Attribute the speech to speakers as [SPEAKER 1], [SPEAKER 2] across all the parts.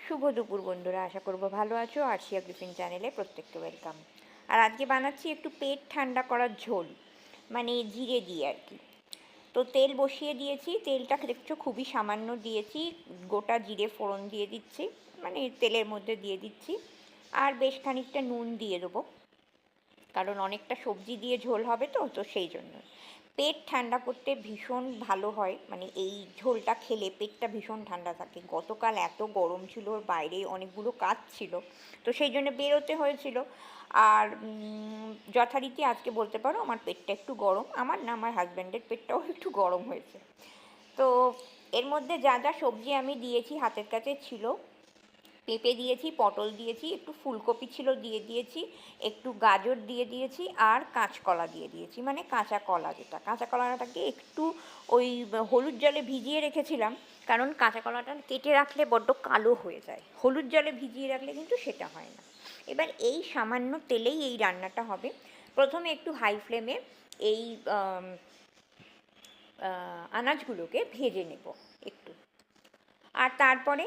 [SPEAKER 1] শুভ দুপুর বন্ধুরা, আশা করব ভালো আছো। আরশিয়া টিফিন চ্যানেলে প্রত্যেককে ওয়েলকাম। আর আজকে বানাচ্ছি একটু পেট ঠান্ডা করার ঝোল, মানে জিরে দিয়ে আর কি। তো তেল বসিয়ে দিয়েছি, তেলটা দেখছো খুবই সামান্য দিয়েছি, গোটা জিরে ফোড়ন দিয়ে দিচ্ছি, মানে তেলের মধ্যে দিয়ে দিচ্ছি। আর বেশ খানিকটা নুন দিয়ে দেবো, কারণ অনেকটা সবজি দিয়ে ঝোল হবে তো তো সেই জন্য। পেট ঠান্ডা করতে ভীষণ ভালো হয়, মানে এই ঝোলটা খেলে পেটটা ভীষণ ঠান্ডা থাকে। গতকাল এত গরম ছিল, বাইরে অনেকগুলো কাজ ছিল, তো সেই জন্য বেরোতে হয়েছিল। আর যথারীতি আজকে বলতে পারো আমার পেটটা একটু গরম, আমার না আমার হাজব্যান্ডের পেটটাও একটু গরম হয়েছে। তো এর মধ্যে যা যা সবজি আমি দিয়েছি হাতের কাছে ছিল, পেঁপে দিয়েছি, পটল দিয়েছি, একটু ফুলকপি ছিল দিয়ে দিয়েছি, একটু গাজর দিয়ে দিয়েছি, আর কাঁচকলা দিয়ে দিয়েছি, মানে কাঁচা কলা, যেটা কাঁচা কলাটাকে একটু ওই হলুদ জলে ভিজিয়ে রেখেছিলাম, কারণ কাঁচা কলাটা কেটে রাখলে বড্ড কালো হয়ে যায়, হলুদ জলে ভিজিয়ে রাখলে কিন্তু সেটা হয় না। এবার এই সামান্য তেলেই এই রান্নাটা হবে। প্রথমে একটু হাই ফ্লেমে এই আনাজগুলোকে ভেজে নেব একটু। আর তারপরে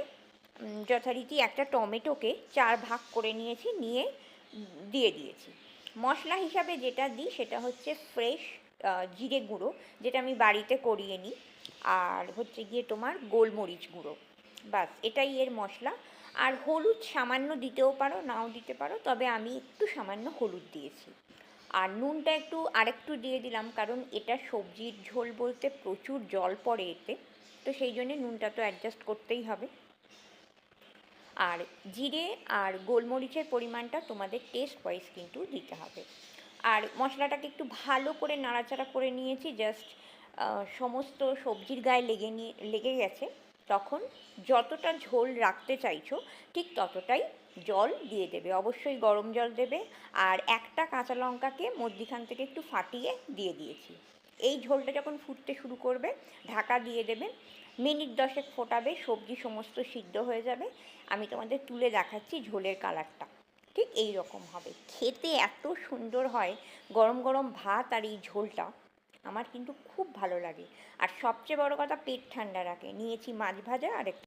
[SPEAKER 1] যথারীতি একটা টমেটোকে 4 ভাগ করে নিয়েছি, নিয়ে দিয়ে দিয়েছি। মশলা হিসাবে যেটা দিই সেটা হচ্ছে ফ্রেশ জিরে গুঁড়ো, যেটা আমি বাড়িতে করিয়ে নিই, আর হচ্ছে গিয়ে তোমার গোলমরিচ গুঁড়ো, বাস এটাই এর মশলা। আর হলুদ সামান্য দিতেও পারো, নাও দিতে পারো, তবে আমি একটু সামান্য হলুদ দিয়েছি। আর নুনটা একটু আরেকটু দিয়ে দিলাম, কারণ এটা সবজির ঝোল বলতে প্রচুর জল পড়ে এতে, তো সেই জন্যে নুনটা তো অ্যাডজাস্ট করতেই হবে। আর জিরে আর গোলমরিচের পরিমাণটা তোমাদের টেস্ট ওয়াইজ কিন্তু দিতে হবে। আর মশলাটাকে একটু ভালো করে নাড়াচাড়া করে নিয়েছি, জাস্ট সমস্ত সবজির গায়ে লেগে গেছে। তখন যতটা ঝোল রাখতে চাইছো ঠিক ততটাই জল দিয়ে দেবে, অবশ্যই গরম জল দেবে। আর একটা কাঁচা লঙ্কাকে মধ্যিখান থেকে একটু ফাটিয়ে দিয়ে দিয়েছি। এই ঝোলটা যখন ফুটতে শুরু করবে ঢাকা দিয়ে দেবে, মিনিট 10 ফোটাবে, সবজি সমস্ত সিদ্ধ হয়ে যাবে। আমি তোমাদের তুলে দেখাচ্ছি ঝোলের কালারটা ঠিক এই রকম হবে, খেতে এত সুন্দর হয়। গরম গরম ভাত আর এই ঝোলটা আমার কিন্তু খুব ভালো লাগে। আর সবচেয়ে বড় কথা, পেট ঠান্ডা রাখে। নিয়েছি মাছ ভাজা আর